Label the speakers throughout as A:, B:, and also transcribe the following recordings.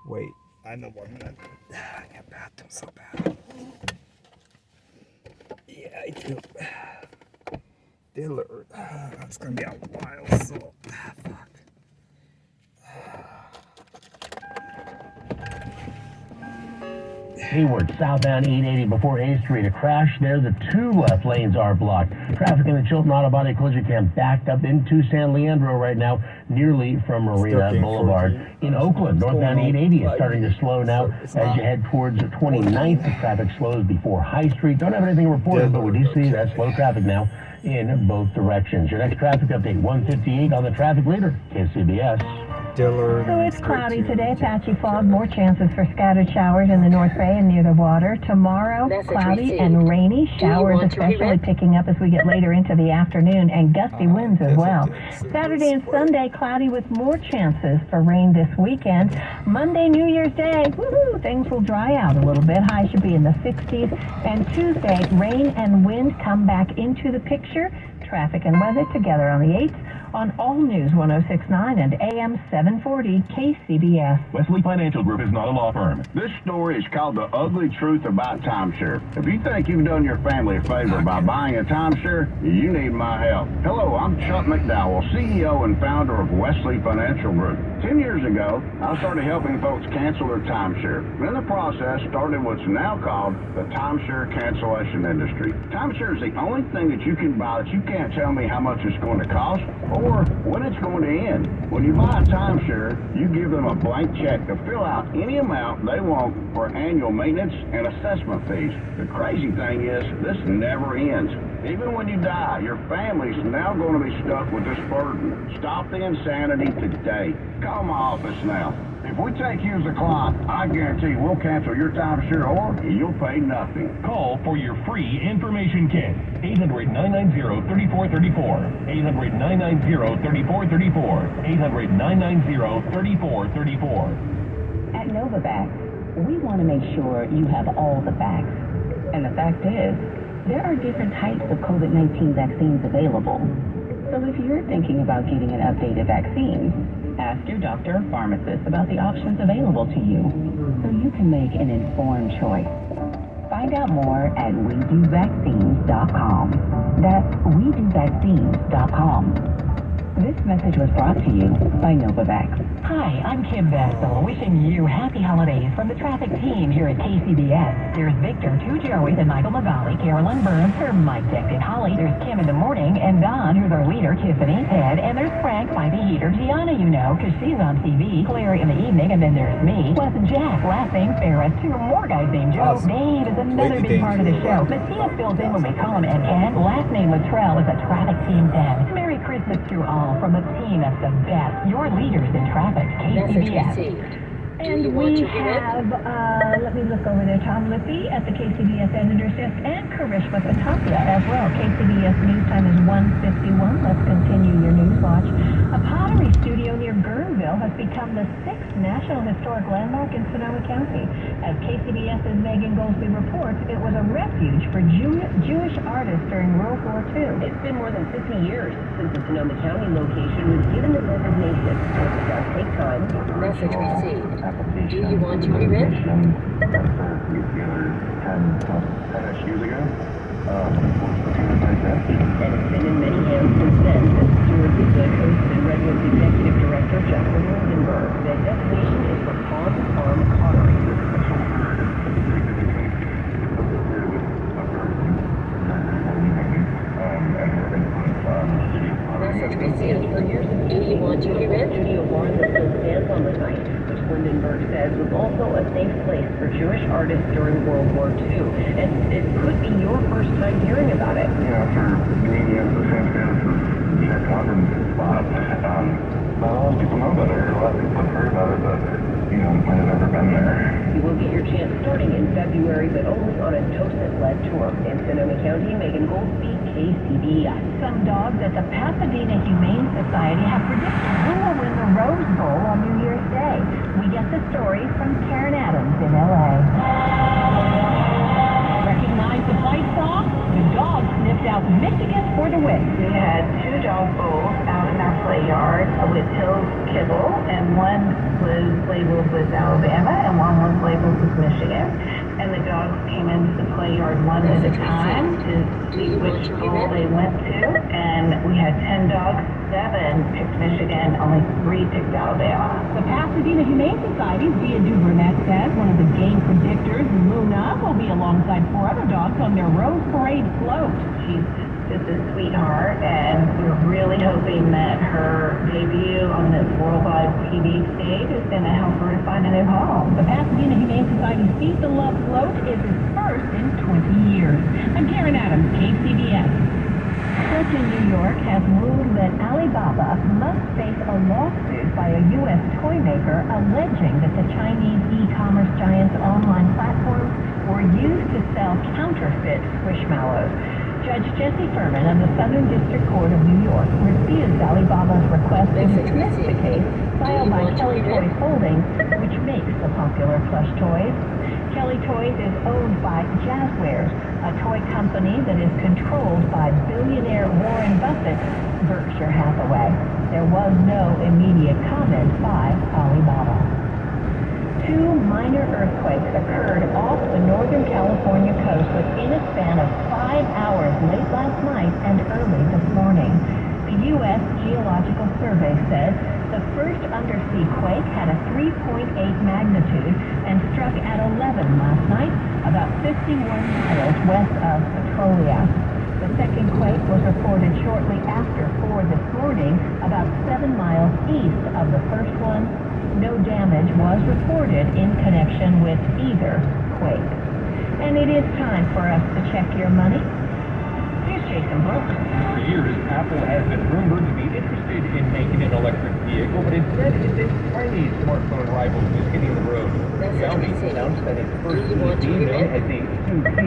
A: Wait, I know what I'm gonna do. I got bathroom so bad. Yeah, I do. Dillard. It's gonna be a while, so fuck.
B: Hayward, southbound 880 before A Street. A crash there. The two left lanes are blocked. Traffic in the Chilton Auto Body Collision Cam backed up into San Leandro right now, nearly from Marina Boulevard. In Oakland, northbound 880 is starting to slow now as you head towards 29th. Traffic slows before High Street. Don't have anything reported, but we do see that slow traffic now in both directions. Your next traffic update, 1:58 on the traffic leader, KCBS.
A: Dillard.
C: So it's cloudy today, patchy fog, more chances for scattered showers in the North Bay and near the water. Tomorrow, cloudy and rainy, showers especially picking up as we get later into the afternoon, and gusty winds as well. Saturday and Sunday, cloudy with more chances for rain this weekend. Monday, New Year's Day, woohoo, things will dry out a little bit. High should be in the 60s. And Tuesday, rain and wind come back into the picture. Traffic and weather together on the 8th. On All News 106.9 and AM 740 KCBS.
B: Wesley Financial Group is not a law firm.
D: This story is called The Ugly Truth About Timeshare. If you think you've done your family a favor by buying a timeshare, you need my help. Hello, I'm Chuck McDowell, CEO and founder of Wesley Financial Group. 10 years ago, I started helping folks cancel their timeshare. In the process, started what's now called the timeshare cancellation industry. Timeshare is the only thing that you can buy that you can't tell me how much it's going to cost or when it's going to end. When you buy a timeshare, you give them a blank check to fill out any amount they want for annual maintenance and assessment fees. The crazy thing is, this never ends. Even when you die, your family's now going to be stuck with this burden. Stop the insanity today. Call my office now. If we take you as a client, I guarantee we'll cancel your timeshare or you'll pay nothing.
B: Call for your free information kit. 800-990-3434. 800-990-3434. 800-990-3434.
E: At Novavax, we want to make sure you have all the facts. And the fact is, there are different types of COVID-19 vaccines available. So if you're thinking about getting an updated vaccine, ask your doctor or pharmacist about the options available to you so you can make an informed choice. Find out more at WeDoVaccines.com. That's WeDoVaccines.com. This message was brought to you by Novavax.
C: Hi, I'm Kim Vestal, wishing you happy holidays from the traffic team here at KCBS. There's Victor, 2 Joey, and Michael Magali, Carolyn Burns, her Mike Deck and Holly. There's Kim in the morning, and Don, who's our leader, Tiffany, Ted, and there's Frank, Pipey Heater, Gianna, you know, because she's on TV, Clary in the evening, and then there's me, plus Jack, last name Farrah, 2 more guys named Joe. Dave is another big part of the show. Matthias fills in when we call him, and Ed, last name Luttrell, is a traffic team dad. Merry Christmas to all from a team that's the best, your leaders in traffic, KCBS. And we have, let me look over there, Tom Lippy at the KCBS Editor's Desk and Karishma Patapia as well. KCBS News Time is 1:51. Let's continue your news watch. A pottery studio near Guerneville has become the 6th National Historic Landmark in Sonoma County. As KCBS's Megan Goldsby reports, it was a refuge for Jewish artists during World War II.
E: It's been more than 50 years since the Sonoma County location was given the designation. It does take time.
F: Message received. Do you want to re-rent?
D: Years ago.
E: And it's been in many hands since then. Stuart is the host and Redwood's executive director, Justin Lindenberg. The designation is for Palm Farm Pottery.
F: Message received. Do you want to re-rent?
E: Studio barn that still stands on the site, which Lindenberg says was also a safe place for Jewish artists during World War II. And it could be your first time hearing about it.
D: Yeah, after being in the same status as Jack London's spot, not a lot of people know about it, or a lot of people have heard about it, but, might have never been there.
E: You will get your chance starting in February, but only on a Tosin-led tour. In Sonoma County, Megan Goldsby, KCBS.
C: Some dogs at the Pasadena Humane Society have predicted who will win the Rose Bowl on New Year's Day. We get the story from Karen Adams in L.A. Recognize the fight song? The dogs sniffed out Michigan for the win.
G: We had 2 dog bowls out in our play yard with
E: Hills kibble, and one was labeled with Alabama, and one was labeled with Michigan. And the dogs came into the play yard one at a time to see which bowl they went to. And we had 10 dogs, 7 picked Michigan, only 3 picked Alabama.
C: The Pasadena Humane Society's Dia Dubernat says one of the game predictors, Luna, will be alongside 4 other dogs on their Rose Parade float.
E: She's just a sweetheart, and we're really hoping that her debut on this worldwide TV stage is going to help her to find a new home.
C: The Pasadena Humane Society's Feed the Love float is its first in 20 years. I'm Karen Adams, KCBS.
E: A judge in New York has ruled that Alibaba must face a lawsuit by a U.S. toy maker alleging that the Chinese e-commerce giant's online platforms were used to sell counterfeit squishmallows. Judge Jesse Furman of the Southern District Court of New York refused Alibaba's request to dismiss the case filed by Kelly Toys Holdings, which makes the popular plush toys. Kelly Toys is owned by Jazzwares, a toy company that is controlled by billionaire Warren Buffett's Berkshire Hathaway. There was no immediate comment by Alibaba. 2 minor earthquakes occurred off the Northern California coast within a span of 5 hours late last night and early this morning. The U.S. Geological Survey says the first undersea quake had a 3.8 magnitude and struck at 11 last night, about 51 miles west of Petrolia. The second quake was reported shortly after 4 this morning, about 7 miles east of the first one. No damage was reported in connection with either quake. And it is time for us to check your money. Here's Jason Brooks.
G: For years, Apple has been rumored to be interested in making an electric vehicle, but instead it's its Chinese smartphone rival who's hitting the road. Xiaomi announced that its first EV, known as the 2P,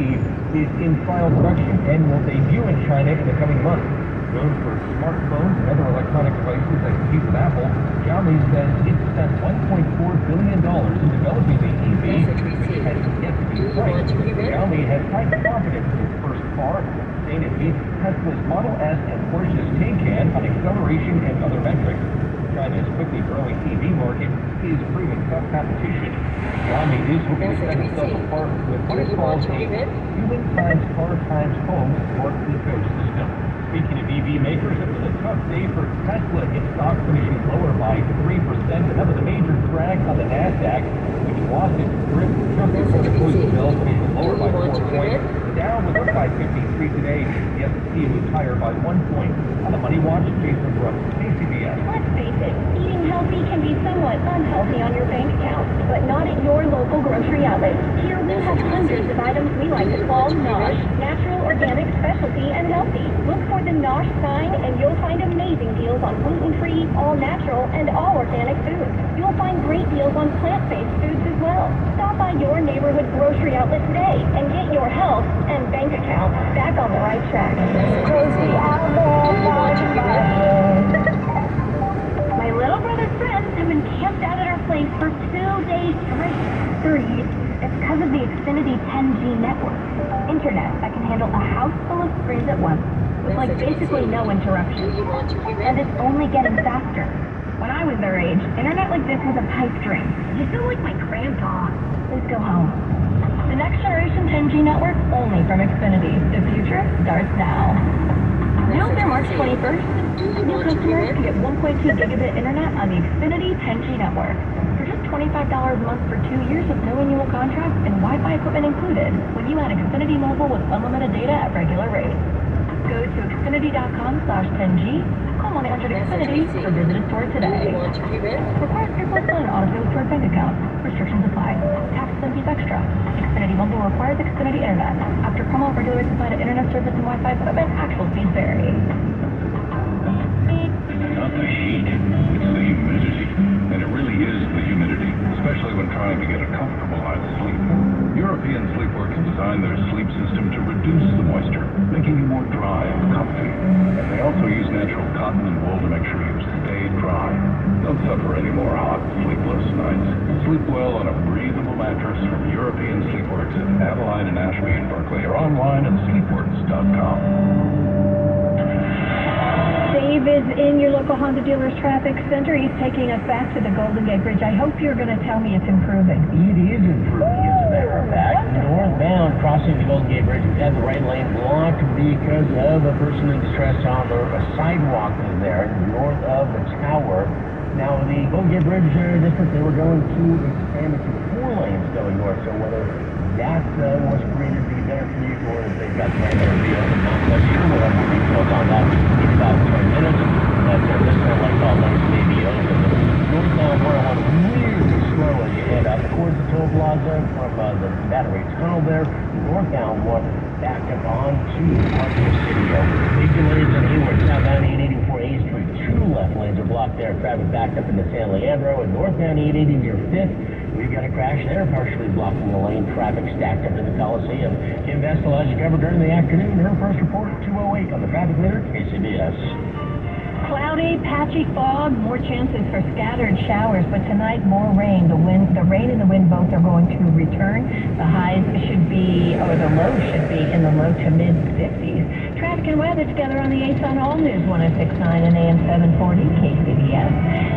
G: is in trial production and will debut in China in the coming months. Known for smartphones and other electronic devices that compete with Apple, Xiaomi says it spent $1.4 billion in developing the EV, which has yet to be priced. Xiaomi has high confidence in its first car, saying it beats Tesla's Model S and Porsche's Taycan on acceleration and other metrics. China's quickly growing EV market is proving tough competition. Xiaomi is hoping to set itself apart with what it calls a human times car times home smart ecosystem. Speaking of EV makers, it was a tough day for Tesla. Its stock finishing lower by 3%, and that was a major drag on the NASDAQ, which lost its grip just before the close of bell, finishing lower by 4 points. The Dow was up by 53 today. The S&P was higher by 1 point. On the Money Watch, Jason Brooks, KCBS.
H: Let's face it, eating healthy can be somewhat unhealthy on your bank account, but not at your local grocery outlet. Here we have hundreds of items we like to call NOSH, natural, organic, specialty, and healthy. Look for the NOSH sign and you'll find amazing deals on gluten-free, all-natural, and all-organic foods. You'll find great deals on plant-based foods as well. Stop by your neighborhood grocery outlet today and get your health and bank account back on the right track. Grocery outlet. My little brother's friends have been camped out at our place for 2 days straight. 3. It's because of the Xfinity 10G network. Internet that can handle a house full of screens at once with like basically no interruptions. And it's only getting faster. When I was their age, internet like this was a pipe dream. You feel like my grandpa. Please go home. The next generation 10G network only from Xfinity. The future starts now. Now through March 21st, new customers can get 1.2 gigabit internet on the Xfinity 10G network for just $25 a month for 2 years with no annual contract and Wi-Fi equipment included when you add Xfinity Mobile with unlimited data at regular rates. Go to Xfinity.com/10G, call 1-800-XFINITY, or visit a store today. Requires Airport Phone and auto stored bank account. Restrictions apply. Taxes and fees extra. Xfinity Mobile requires Xfinity Internet. After promo, regular rates apply to internet service and Wi-Fi equipment. Actual fees vary.
I: Not the heat, it's the humidity. And it really is the humidity, especially when trying to get a comfortable night's sleep. European Sleepwear can design their sleep system to reduce the moisture, making you more dry and comfy. And they also use natural cotton and wool to make sure you stay dry. Don't suffer any more hot, sleepless nights. Sleep well on a breathable mattress from European Sleepworks at Adeline and Ashby in Berkeley, or online at sleepworks.com.
H: Save
C: is in your local Honda dealer's traffic center. He's taking us back to the Golden Gate Bridge. I hope you're going to tell me it's improving.
B: It is improving, as a matter of fact. Northbound, crossing the Golden Gate Bridge, we've had the right lane blocked because of a person in distress on the sidewalk is there north of the tower. Now, the Golden Gate Bridge district, they were going to expand it to 4 lanes going north, so whether that was created to be better commute or if they've got plans to reopen, not quite sure. We'll have more details on that in about 10 minutes. But this sounds like all lanes may be open. Northbound 101 really slow as you head up towards the toll plaza from the Battery Tunnel there. Northbound one back up onto Parker City. Big delays on Hayward, southbound 884 A Street. 2 left lanes are blocked there. Traffic backed up into San Leandro, and northbound 880 near 5th. We've got a crash there, partially blocking the lane. Traffic stacked up in the Coliseum. Kim Vestal has you covered during the afternoon. Her first report at 2:08 on the traffic leader, KCBS.
C: Cloudy, patchy fog, more chances for scattered showers, but tonight more rain. The rain and the wind both are going to return. The highs should be, or the lows should be in the low to mid 50s. Traffic and weather together on the 8th on All News 106.9 and AM 740 KCBS.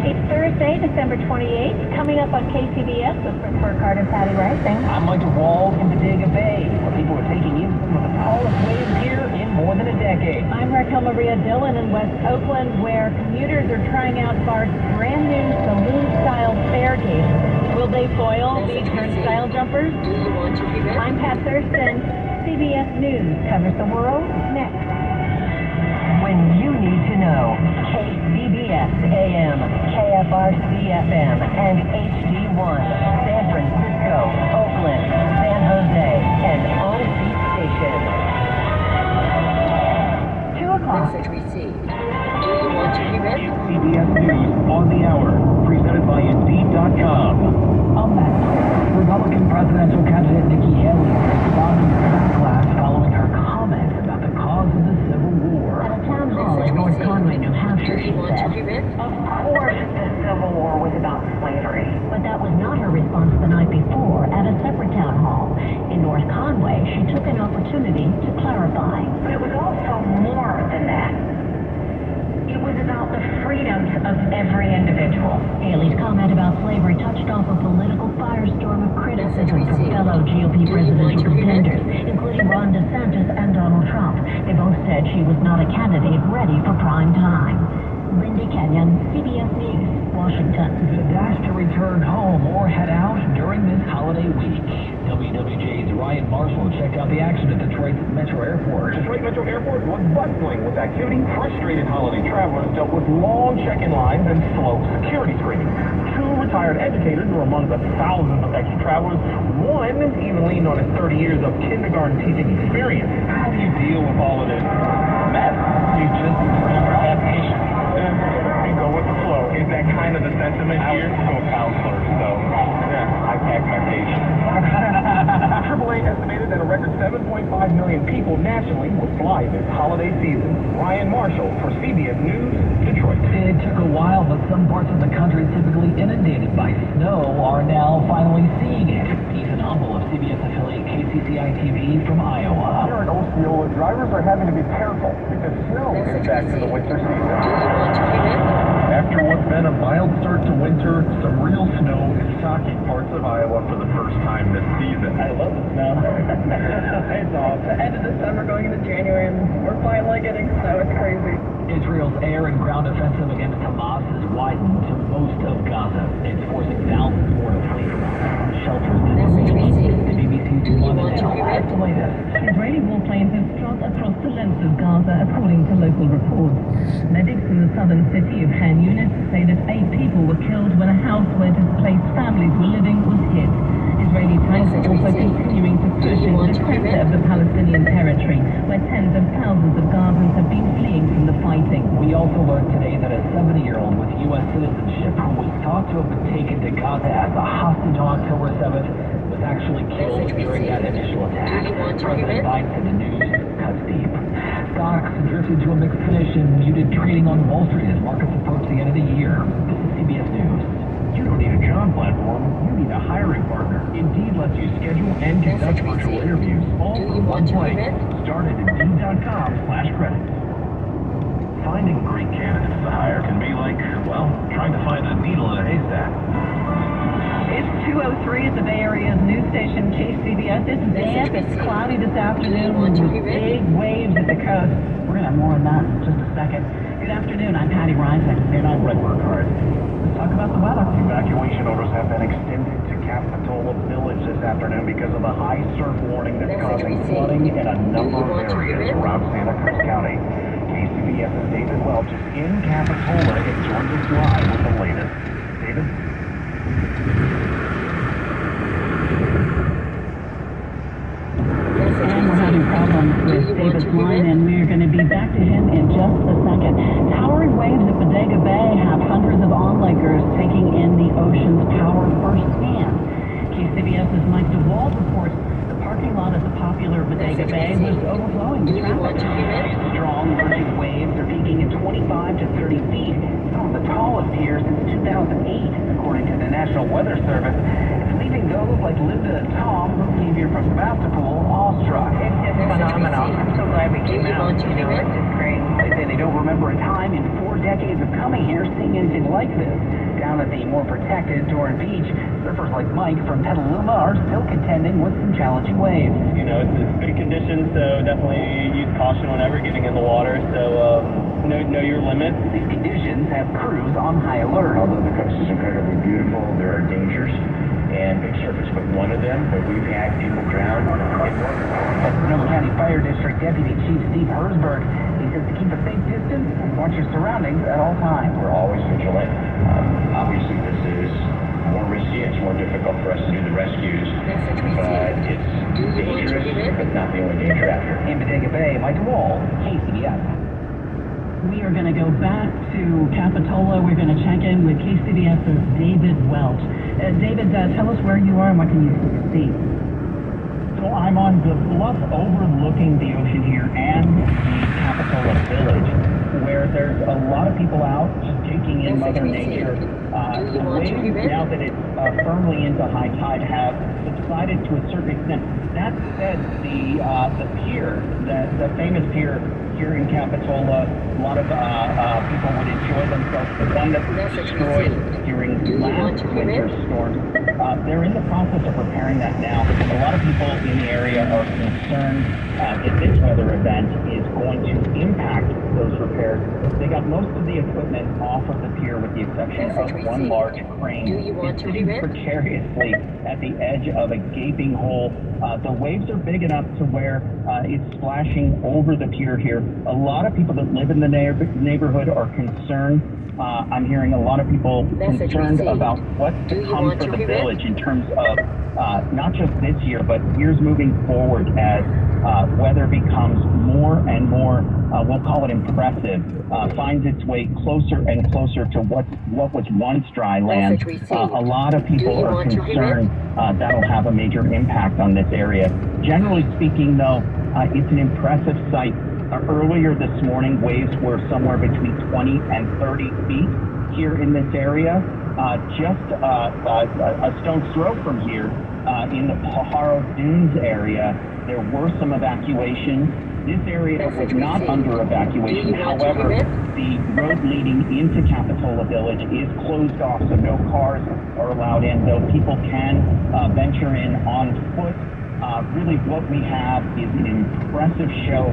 C: It's Thursday, December 28th. Coming up on KCBS with Chris Burkhardt and Patty Ricing.
G: I'm Michael Wall in Bodega Bay, where people are taking in some of the tallest waves here in more than a decade.
C: I'm Raquel Maria Dillon in West Oakland, where commuters are trying out BART's brand new saloon-style staircase. Will they foil these turnstile jumpers?
F: Do you want to be read?
C: I'm Pat Thurston. CBS News covers the world next. When you need to know, KCBS AM, KFRC FM, and HD1, San Francisco, Oakland, San Jose, and OC Station. 2 o'clock.
F: Message received. Do you want to be read?
G: CBS News on the hour, presented by Indeed.com.
C: I'm back.
G: Republican presidential candidate Nikki Haley responding to backlash following her comments about the cause of the Civil War.
C: At a town hall in North Conway, New Hampshire,
F: Do
C: she
F: you want to
C: said,
F: be read?
C: "Of course the Civil War was about slavery." But that was not her response the night before at a separate town hall. In North Conway, she took an opportunity to clarify. But it was also more than that. It was about the freedoms of every individual. Haley's comment about slavery touched off a political firestorm of criticism from fellow GOP presidential contenders, including Ron DeSantis and Donald Trump. They both said she was not a candidate ready for prime time. Lindy Kenyon, CBS News, Washington.
G: The dash to return home or head out during this holiday week. WWJ's Ryan Marshall checked out the action at Detroit Metro Airport. Detroit Metro Airport was bustling with activity. Frustrated holiday travelers dealt with long check-in lines and slow security screening. 2 retired educators were among the thousands of extra travelers. One even leaned on his 30 years of kindergarten teaching experience. How do you deal with all of this mess? You just have patience and go with the flow. Is that kind of the sentiment here? I was a counselor, so yeah, I packed my patience. AAA estimated that a record 7.5 million people nationally will fly this holiday season. Ryan Marshall for CBS News, Detroit. It took a while, but some parts of the country typically inundated by snow are now finally seeing it. Ethan Humble of CBS affiliate KCCI-TV from Iowa. Here in Osceola, drivers are having to be careful because snow is back to the winter season.
F: Do you want to be read?
I: After what's been a mild start to winter, some real snow is shocking parts of Iowa for the first time this season.
G: I love the snow. It's awesome. End of December going into January, and we're finally getting snow. It's crazy. Israel's air and ground offensive against Hamas has widened to most of Gaza. It's forcing thousands more to flee from shelters this week. The BBC's London has the latest.
C: Israeli warplanes have struck across the length of Gaza, according to local reports. Medics in the southern city of Han Yunis say that 8 people were killed when a house where displaced families were living was hit. Israeli tanks are also continuing to push into the center of the Palestinian territory, where tens of thousands of Gazans have been fleeing from the fighting.
G: We also learned today that a 70-year-old with U.S. citizenship who was thought to have been taken to Gaza as a hostage on October 7th was actually killed during that initial attack. President Biden said the news cuts deep. Stocks drifted to a mixed finish and muted trading on Wall Street as markets approach the end of the year. This is CBS News. You don't need a job platform, you need a hiring partner. Indeed lets you schedule and conduct virtual interviews all from one place. Start at Indeed.com/credits.
I: Finding great candidates to hire can be like, well, trying to find a needle in a haystack.
C: It's 2:03 at the Bay Area's news station KCBS. It's damp, it's cloudy this afternoon with big waves at the coast. We're going to have more on that in just a second. Good afternoon, I'm Patty Reisig.
G: And I'm Red Burkhardt.
C: Let's talk about the weather.
G: Evacuation orders have been extended to Capitola Village this afternoon because of the high surf warning that's causing flooding in a number of areas around Santa Cruz County. KCBS's David Welch is in Capitola and joins us live with the latest. David?
C: And we're having problems with David's line, and we're going to be back to him in just a second. Towering waves at Bodega Bay have hundreds of onlookers taking in the ocean's power firsthand. KCBS's Mike DeWald reports the parking lot at the popular Bodega Bay was overflowing with traffic.
G: Strong vertic waves are peaking at 25 to 30 feet, some of the tallest here since 2008, according to the National Weather Service. It's leaving those like Linda and Tom, who came here from Sebastopol, awestruck.
E: It's just phenomenal. I'm so glad we came out. It's just great.
G: They say they don't remember a time in 4 decades of coming here seeing anything like this. Down at the more protected Torrent Beach, surfers like Mike from Petaluma are still contending with some challenging waves.
J: You know, it's good conditions, so definitely use caution whenever getting in the water. So know your limits.
G: These conditions have crews on high alert.
K: Although the coast is incredibly beautiful, there are dangers and big surfers, but one of them where we've had people drown in water.
G: Sonoma County Fire District Deputy Chief Steve Herzberg, he says to keep a safe distance and watch your surroundings at all times.
K: We're always vigilant. Obviously, this is more risky. It's more difficult for us to do the rescues, but it's dangerous, but not the only danger out here.
G: In Bodega Bay, Mike Wall, KCBS.
C: We are going to go back to Capitola. We're going to check in with KCBS's David Welch. David, tell us where you are and what can you see?
G: So I'm on the bluff overlooking the ocean here and the Capitola Village, where there's a lot of people out just taking in Mother Nature. The waves, now that it's firmly into high tide, have subsided to a certain extent. That said, the pier, the famous pier here in Capitola, a lot of people would enjoy themselves. The one that was destroyed during last winter's storm, they're in the process of repairing that now. A lot of people in the area are concerned that this weather event is going to impact those repairs. They got most of the equipment off of the pier with the exception of one large crane. It's sitting precariously at the edge of a gaping hole. The waves are big enough to where it's splashing over the pier here. A lot of people that live in the neighborhood are concerned. I'm hearing a lot of people concerned about what's to come for the village in terms of not just this year, but years moving forward as weather becomes more and more, we'll call it impressive, finds its way closer and closer to what was once dry land. A lot of people are concerned that'll have a major impact on this area. Generally speaking, though, it's an impressive sight. Earlier this morning, waves were somewhere between 20 and 30 feet here in this area. Just a stone's throw from here, in the Pajaro Dunes area, there were some evacuations. This area was not under evacuation. However, the road leading into Capitola Village is closed off, so no cars are allowed in, though people can venture in on foot. Really what we have is an impressive show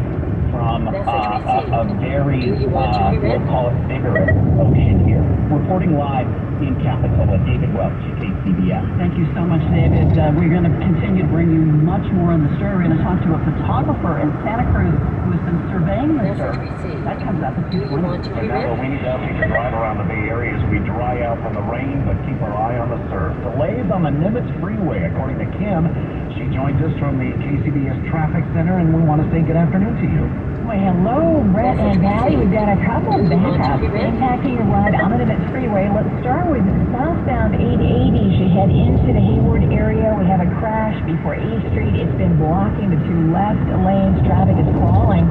G: from a very, we'll call it vigorous ocean here. Reporting live in Capitola, David Welch, KCBS.
C: Thank you so much, David. We're going to continue to bring you much more on the story. We're going to talk to a photographer in Santa Cruz who has been surveying the surf. That comes up at 2:20.
G: And now the winds out to drive around the Bay Area as we dry out from the rain, but keep our eye on the surf. Delays on the Nimitz Freeway, according to Kim. She joins us from the KCBS Traffic Center, and we want to say good afternoon to you.
C: Well, hello, Brett and Patty. We've got a couple of backups impacting your ride on the Nimitz Freeway. Let's start with southbound 880 as you head into the Hayward area. We have a crash before 8th Street. It's been blocking the two left lanes. Traffic is crawling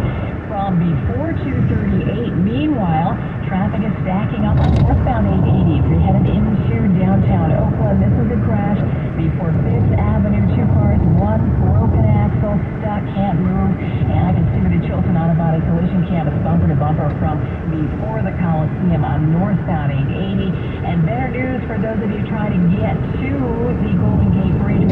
C: from before 238. Meanwhile, traffic is stacking up on northbound 880 as you're headed into downtown Oakland. This is a crash before 5th Avenue. Two cars, one broken axle, stuck, can't move. And I can see that the Chilton Autobody collision cam is bumper to bumper bumper from before the Coliseum on northbound 880. And better news for those of you trying to get to the Golden